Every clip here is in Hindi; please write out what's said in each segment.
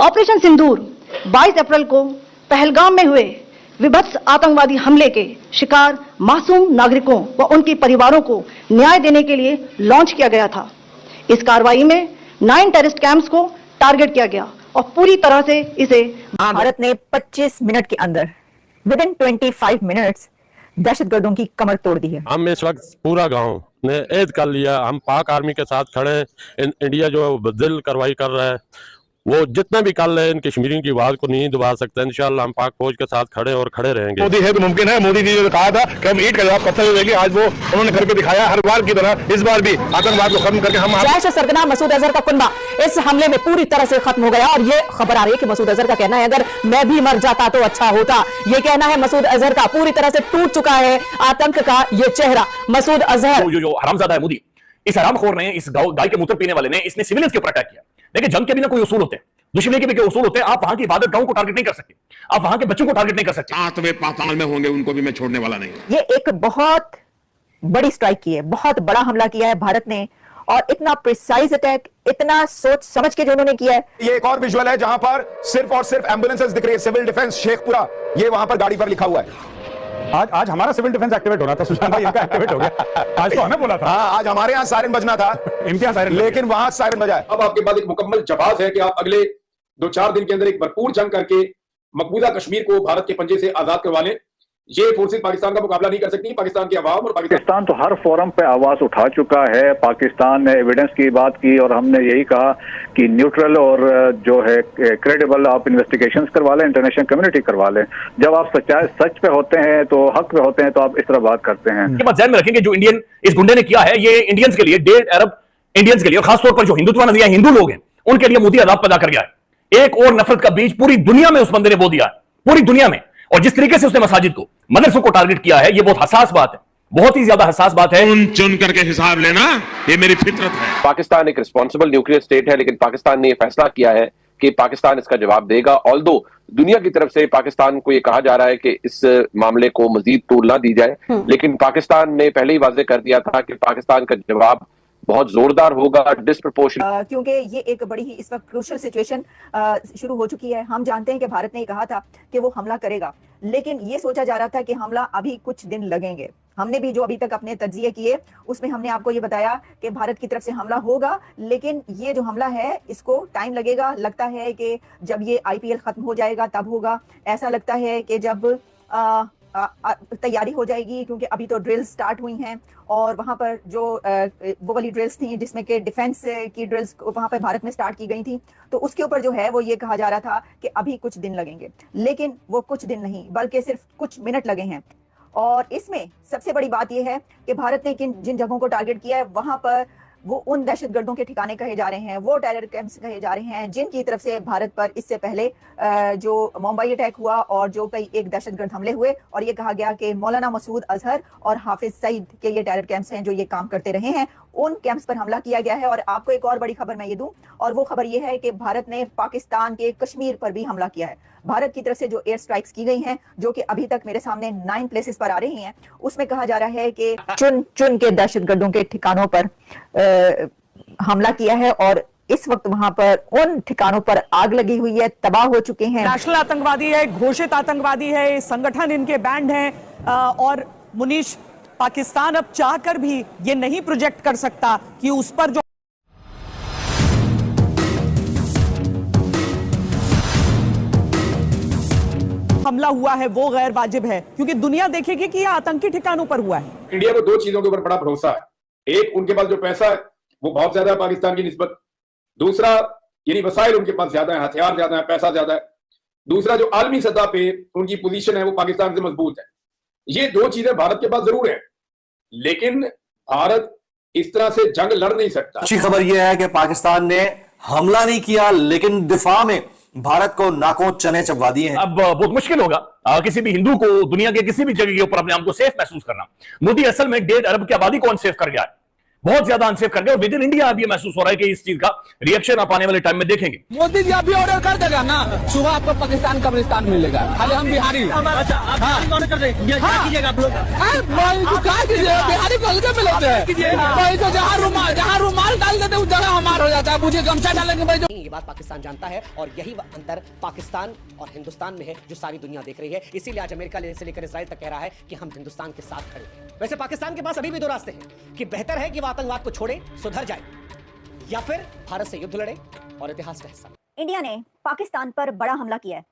ऑपरेशन सिंदूर 22 अप्रैल को पहलगाम में हुए विभत्स आतंकवादी हमले के शिकार मासूम नागरिकों व उनके परिवारों को न्याय देने के लिए लॉन्च किया गया था। इस कार्रवाई में 9 टेररिस्ट कैंप्स को टारगेट किया गया और पूरी तरह से इसे भारत ने 25 मिनट के अंदर विद इन 25 मिनट्स दहशतगर्दों की कमर तोड़ दी है। हम इस वक्त पूरा गांव ने ऐद कर लिया, हम पाक आर्मी के साथ खड़े हैं। इंडिया जो दिल कार्रवाई कर रहा है वो जितना भी कर ले इन कश्मीरियों की आवाज को नहीं दबा सकता। इंशाल्लाह हम पाक फौज के साथ खड़े और खड़े रहेंगे। मोदी है तो मुमकिन है। मोदी जी ने कहा था कि हम ईंट का जवाब पत्थर देंगे, आज वो उन्होंने करके दिखाया। हर बार की तरह इस बार भी आतंकवाद को खत्म करके हम जैश सरगना मसूद अजहर का कुनबा इस हमले में पूरी तरह से खत्म हो गया और ये खबर आ रही है कि मसूद अजहर का कहना है अगर मैं भी मर जाता तो अच्छा होता। ये कहना है मसूद अजहर का। पूरी तरह से टूट चुका है आतंक का ये चेहरा। मसूद अजहर जो हरामजादा है मोदी, इस हरामखोर ने, इस गाय के मूत्र पीने वाले ने, इसने सिविलियंस के ऊपर अटैक किया। देखिए जंग के भी ना कोई उसूल होते हैं, दुश्मनी के भी कोई उसूल होते हैं। आप वहां की इबादत गांव को टारगेट नहीं कर सकते, आप वहां के बच्चों को टारगेट नहीं कर सकते। सातवें पाताल में होंगे, उनको भी मैं छोड़ने वाला नहीं। ये एक बहुत बड़ी स्ट्राइक की है, बहुत बड़ा हमला किया है भारत ने और इतना प्रिसाइज अटैक, इतना सोच समझ के जो उन्होंने किया है। ये एक और विजुअल है जहां पर सिर्फ और सिर्फ एम्बुलेंसेस दिख रही है। सिविल डिफेंस शेखपुरा, ये वहां पर गाड़ी पर लिखा हुआ है। आज हमारा सिविल डिफेंस एक्टिवेट होना था, सुशांत भाई इनका एक्टिवेट हो गया। आज तो हमें बोला था। हाँ, आज हमारे यहाँ सायरन बजना था, इनके यहाँ सायरन, लेकिन वहां सायरन बजा है। अब आपके पास एक मुकम्मल जवाब है कि आप अगले 2-4 दिन के अंदर एक भरपूर जंग करके मकबूजा कश्मीर को भारत के पंजे से आजाद करवा लें। ये फोर्सेस पाकिस्तान का मुकाबला नहीं कर सकती। पाकिस्तान की आवाम और पाकिस्तान तो हर फोरम पे आवाज उठा चुका है। पाकिस्तान ने एविडेंस की बात की और हमने यही कहा कि न्यूट्रल और जो है क्रेडिबल आप इन्वेस्टिगेशंस करवा लें, इंटरनेशनल कम्युनिटी करवा लें। जब आप सच पे होते हैं तो हक पे होते हैं तो आप इस तरह बात करते हैं। ये बात ध्यान में रखेंगे, जो इंडियन इस गुंडे ने किया है ये इंडियंस के लिए, डेढ़ अरब इंडियंस के लिए, और खासतौर पर जो हिंदुत्व नजरिया हिंदू लोग हैं उनके लिए मोदी अदाब पैदा कर गया है। एक और नफरत का बीज पूरी दुनिया में उस बंदे ने बो दिया, पूरी दुनिया में। और जिस तरीके से उसने मसाजिद को, मदरसों को टारगेट किया है, ये बहुत हसास बात है, बहुत ही ज्यादा हसास बात है। चुन करके हिसाब लेना ये मेरी फितरत है। पाकिस्तान एक रिस्पॉन्सिबल न्यूक्लियर स्टेट है, लेकिन पाकिस्तान ने यह फैसला किया है कि पाकिस्तान इसका जवाब देगा। ऑल्दो दुनिया की तरफ से पाकिस्तान को यह कहा जा रहा है कि इस मामले को मजीद तूल ना दी जाए, लेकिन पाकिस्तान ने पहले ही वाजे कर दिया था कि पाकिस्तान का जवाब बहुत जोरदार होगा, डिस्प्रपोर्शनेट। क्योंकि ये एक बड़ी ही इस वक्त क्रूशियल सिचुएशन शुरू हो चुकी है। हम जानते हैं कि भारत ने कहा था कि वो हमला करेगा, लेकिन ये सोचा जा रहा था कि हमला अभी कुछ दिन लगेंगे। हमने भी जो अभी तक अपने तज्जिए किए उसमें हमने आपको ये बताया कि भारत की तरफ से हमला होगा, लेकिन ये जो हमला है इसको टाइम लगेगा। लगता है कि जब ये IPL खत्म हो जाएगा तब होगा। ऐसा लगता है कि जब तैयारी हो जाएगी, क्योंकि अभी तो ड्रिल्स स्टार्ट हुई हैं और वहां पर जो वो वाली ड्रिल्स थी जिसमें कि डिफेंस की ड्रिल्स वहां पर भारत में स्टार्ट की गई थी, तो उसके ऊपर जो है वो ये कहा जा रहा था कि अभी कुछ दिन लगेंगे, लेकिन वो कुछ दिन नहीं बल्कि सिर्फ कुछ मिनट लगे हैं। और इसमें सबसे बड़ी बात यह है कि भारत ने जिन जगहों को टारगेट किया है वहां पर वो उन दहशतगर्दों के ठिकाने कहे जा रहे हैं, वो टेरर कैंप्स कहे जा रहे हैं जिनकी तरफ से भारत पर इससे पहले जो मुंबई अटैक हुआ और जो कई एक दहशतगर्द हमले हुए और ये कहा गया कि मौलाना मसूद अजहर और हाफिज सईद के ये टेरर कैंप्स हैं जो ये काम करते रहे हैं, उन कैंप्स पर हमला किया गया है। और आपको एक और बड़ी खबर मैं ये दूं, और वो खबर ये है कि भारत ने पाकिस्तान के कश्मीर पर भी हमला किया है। भारत की तरफ से जो एयर स्ट्राइक्स की गई हैं, जो कि अभी तक मेरे सामने 9 प्लेसेस पर आ रही हैं, उसमें कहा जा रहा है कि चुन चुन के दहशतगर्दों के ठिकानों पर हमला किया है और इस वक्त वहां पर उन ठिकानों पर आग लगी हुई है, तबाह हो चुके हैं। नेशनल आतंकवादी है, घोषित आतंकवादी है, संगठन इनके बैंड हैं। और मुनीश, पाकिस्तान अब चाहकर भी ये नहीं प्रोजेक्ट कर सकता कि उस पर जो हमला हुआ है वो गैर वाजिब है, क्योंकि दुनिया देखेगी कि यह आतंकी ठिकानों पर हुआ है। इंडिया को 2 चीजों के ऊपर बड़ा भरोसा है। एक, उनके पास जो पैसा है वो बहुत ज्यादा है पाकिस्तान की निस्बत। दूसरा, यानी वसाइल उनके पास ज्यादा है, हथियार ज्यादा है, पैसा ज्यादा है। दूसरा, जो आलमी सतह पे उनकी पोजीशन है वो पाकिस्तान से मजबूत है। ये 2 चीजें भारत के पास जरूर है, लेकिन भारत इस तरह से जंग लड़ नहीं सकता। अच्छी खबर यह है कि पाकिस्तान ने हमला नहीं किया, लेकिन दिफा में भारत को नाकों चने चबवा दिए हैं। अब बहुत मुश्किल होगा किसी भी हिंदू को दुनिया के किसी भी जगह के ऊपर अपने आप को सेफ महसूस करना। मोदी असल में 1.5 अरब की आबादी को अनसेफ कर गया है। बहुत ज्यादा अनसेफ कर गए और विद इन इंडिया अब ये महसूस हो रहा है कि इस चीज का रिएक्शन आप आने वाले टाइम में देखेंगे। मोदी जी अभी ऑर्डर कर देगा ना, सुबह आपको पाकिस्तान कब्रिस्तान मिलेगा। खाली हम बिहारी बिहारी को हल्के में लेते हैं, तो जहाँ रुमाल डाल देते उस जगह हमारा हो जाता है, मुझे गमछा डालेंगे भाई। ये बात पाकिस्तान जानता है और यही अंतर पाकिस्तान और हिंदुस्तान में है जो सारी दुनिया देख रही है। इसीलिए आज अमेरिका से लेकर इस्राइल तक कह रहा है कि हम हिंदुस्तान के साथ खड़े हैं। वैसे पाकिस्तान के पास अभी भी दो रास्ते हैं कि बेहतर है कि वो आतंकवाद को छोड़े, सुधर जाए, या फिर भारत से युद्ध लड़े और इतिहास का हिस्सा। इंडिया ने पाकिस्तान पर बड़ा हमला किया है।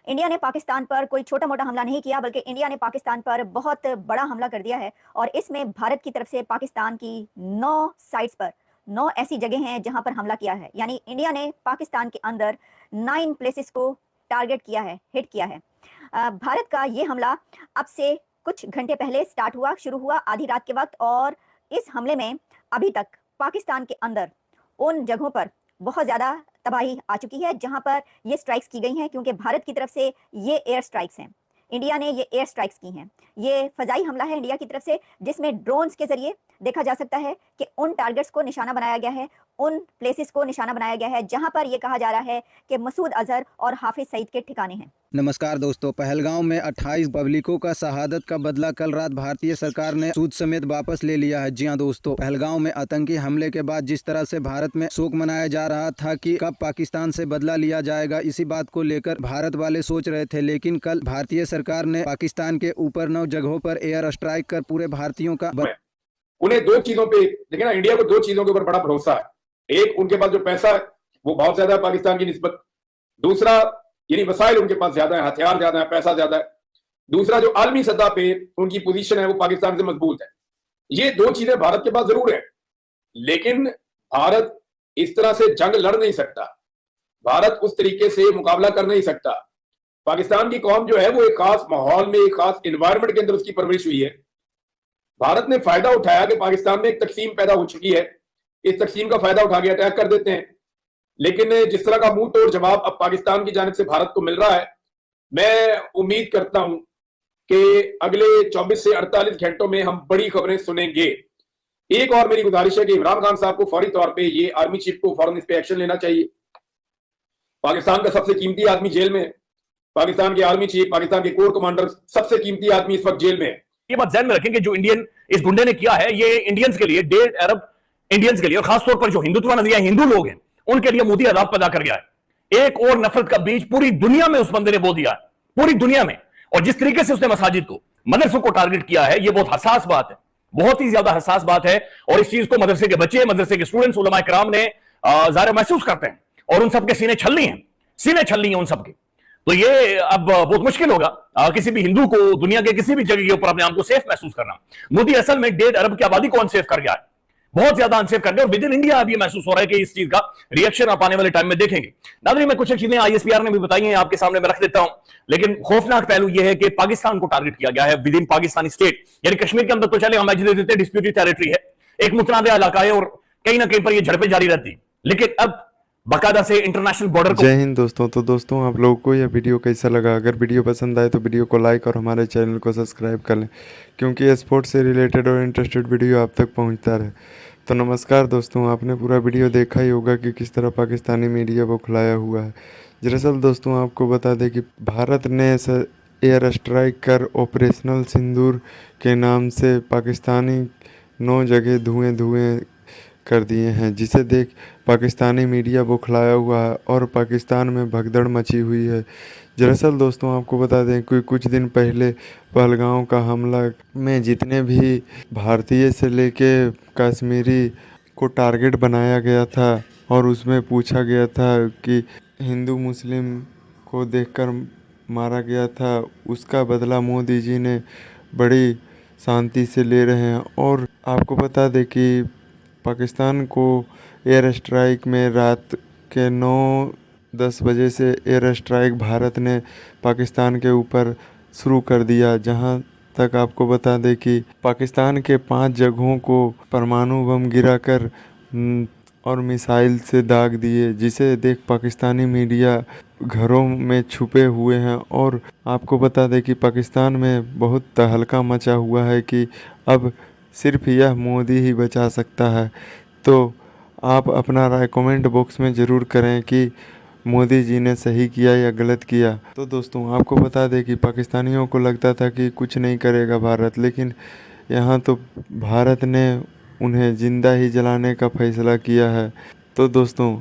इंडिया ने पाकिस्तान पर कोई छोटा मोटा हमला नहीं किया, बल्कि इंडिया ने पाकिस्तान पर बहुत बड़ा हमला कर दिया है। और इसमें भारत की तरफ से पाकिस्तान की 9 साइट्स पर 9 ऐसी जगह हैं जहां पर हमला किया है। यानी इंडिया ने पाकिस्तान के अंदर 9 प्लेसेस को टारगेट किया है, हिट किया है। भारत का ये हमला अब से कुछ घंटे पहले स्टार्ट हुआ, शुरू हुआ आधी रात के वक्त। और इस हमले में अभी तक पाकिस्तान के अंदर उन जगहों पर बहुत ज़्यादा तबाही आ चुकी है जहां पर ये स्ट्राइक्स की गई हैं, क्योंकि भारत की तरफ से ये एयर स्ट्राइक्स हैं। इंडिया ने ये एयर स्ट्राइक्स की हैं। ये फजाई हमला है इंडिया की तरफ से, जिसमें ड्रोन्स के जरिए देखा जा सकता है कि उन टारगेट्स को निशाना बनाया गया है, उन प्लेसेस को निशाना बनाया गया है जहां पर ये कहा जा रहा है कि मसूद अजहर और हाफिज सईद के ठिकाने हैं। नमस्कार दोस्तों, पहलगांव में 28 पब्लिकों का शहादत का बदला कल रात भारतीय सरकार ने सूद समेत वापस ले लिया है। जी हां दोस्तों, पहलगांव में आतंकी हमले के बाद जिस तरह से भारत में शोक मनाया जा रहा था कि कब पाकिस्तान से बदला लिया जाएगा, इसी बात को लेकर भारत वाले सोच रहे थे। लेकिन कल भारतीय सरकार ने पाकिस्तान के ऊपर 9 जगहों पर एयर स्ट्राइक कर पूरे भारतीयों का उन्हें 2 चीजों पे देखिए ना, इंडिया को 2 चीजों के ऊपर बड़ा भरोसा है। एक, उनके पास जो पैसा है वो बहुत ज्यादा है पाकिस्तान की निस्बत। दूसरा, यानी वसाइल उनके पास ज्यादा है, हथियार ज्यादा है, पैसा ज्यादा है। दूसरा, जो आलमी सतह पे उनकी पोजीशन है वो पाकिस्तान से मजबूत है। ये 2 चीजें भारत के पास जरूर है, लेकिन भारत इस तरह से जंग लड़ नहीं सकता, भारत उस तरीके से मुकाबला कर नहीं सकता। पाकिस्तान की कौम जो है वो एक खास माहौल में, एक खास एनवायरमेंट के अंदर उसकी परवरिश हुई है। भारत ने फायदा उठाया कि पाकिस्तान में एक तकसीम पैदा हो चुकी है, इस तकसीम का फायदा उठा के अटैक कर देते हैं। लेकिन जिस तरह का मुंह तोड़ जवाब अब पाकिस्तान की जानिब से भारत को मिल रहा है, मैं उम्मीद करता हूं कि अगले 24 से 48 घंटों में हम बड़ी खबरें सुनेंगे। एक और मेरी गुजारिश है कि इमरान खान साहब को फौरी तौर पे ये आर्मी चीफ को फौरन इस पे एक्शन लेना चाहिए। पाकिस्तान का सबसे कीमती आदमी जेल में है, पाकिस्तान के आर्मी चीफ, पाकिस्तान के कोर कमांडर, सबसे कीमती आदमी इस वक्त जेल में है। ये बात ध्यान में रखेंगे, जो इंडियन इस गुंडे ने किया है ये इंडियंस के लिए, डेढ़ अरब इंडियंस के लिए, और खासतौर पर जो हिंदुत्व नजरिया हिंदू लोग हैं उनके लिए मोदी अदाब पैदा कर गया है। एक और नफरत का बीज पूरी दुनिया में उस बंदे ने बो दिया है, पूरी दुनिया में। और जिस तरीके से उसने मसाजिद को, मदरसों को टारगेट किया है, ये बहुत हसास बात है, बहुत ही ज्यादा हसास बात है। और इस चीज को मदरसे के बच्चे, मदरसे के स्टूडेंट्स, उलमा किराम ने ज़ाहिर महसूस करते हैं, और उन सबके सीने छलनी हैं, सीने छलनी हैं उन सबके। तो ये अब बहुत मुश्किल होगा किसी भी हिंदू को दुनिया के किसी भी जगह के ऊपर अपने आप को सेफ महसूस करना। मोदी असल में 1.5 अरब की आबादी को अनसेफ कर गया है, बहुत ज्यादा अनसेफ कर गया, और विद इन इंडिया अब ये महसूस हो रहा है कि इस चीज का रिएक्शन आप आने वाले टाइम में देखेंगे। नाज़रीन, मैं कुछ चीजें ISPR ने भी बताई हैं, आपके सामने मैं रख देता हूं। लेकिन खौफनाक पहलू यह है कि पाकिस्तान को टारगेट किया गया है विद इन पाकिस्तानी स्टेट, यानी कश्मीर के अंदर तो चले हम एग्जिट देते, डिस्प्यूटेड टेरिटरी है, एक मुतनाज़ इलाका है, और कहीं ना कहीं पर ये झड़पें जारी रहती, लेकिन अब बाकायदा से इंटरनेशनल बॉर्डर को। जय हिंद दोस्तों। तो दोस्तों, आप लोगों को यह वीडियो कैसा लगा? अगर वीडियो पसंद आए तो वीडियो को लाइक और हमारे चैनल को सब्सक्राइब कर लें, क्योंकि स्पोर्ट्स से रिलेटेड और इंटरेस्टेड वीडियो आप तक पहुंचता रहे। तो नमस्कार दोस्तों, आपने पूरा वीडियो देखा ही होगा कि किस तरह पाकिस्तानी मीडिया को खुलाया हुआ है। दरअसल दोस्तों, आपको बता दें कि भारत ने एयर स्ट्राइक कर ऑपरेशनल सिंदूर के नाम से पाकिस्तानी 9 जगह धुएं कर दिए हैं, जिसे देख पाकिस्तानी मीडिया बौखलाया हुआ है और पाकिस्तान में भगदड़ मची हुई है। दरअसल दोस्तों, आपको बता दें कि कुछ दिन पहले पहलगांव का हमला में जितने भी भारतीय से लेके कश्मीरी को टारगेट बनाया गया था और उसमें पूछा गया था कि हिंदू मुस्लिम को देखकर मारा गया था, उसका बदला मोदी जी ने बड़ी शांति से ले रहे हैं। और आपको बता दें कि पाकिस्तान को एयर स्ट्राइक में रात के 9-10 बजे से एयर स्ट्राइक भारत ने पाकिस्तान के ऊपर शुरू कर दिया, जहां तक आपको बता दें कि पाकिस्तान के 5 जगहों को परमाणु बम गिराकर और मिसाइल से दाग दिए, जिसे देख पाकिस्तानी मीडिया घरों में छुपे हुए हैं। और आपको बता दें कि पाकिस्तान में बहुत तहलका मचा हुआ है कि अब सिर्फ यह मोदी ही बचा सकता है। तो आप अपना राय कमेंट बॉक्स में ज़रूर करें कि मोदी जी ने सही किया या गलत किया। तो दोस्तों आपको बता दें कि पाकिस्तानियों को लगता था कि कुछ नहीं करेगा भारत, लेकिन यहाँ तो भारत ने उन्हें ज़िंदा ही जलाने का फैसला किया है। तो दोस्तों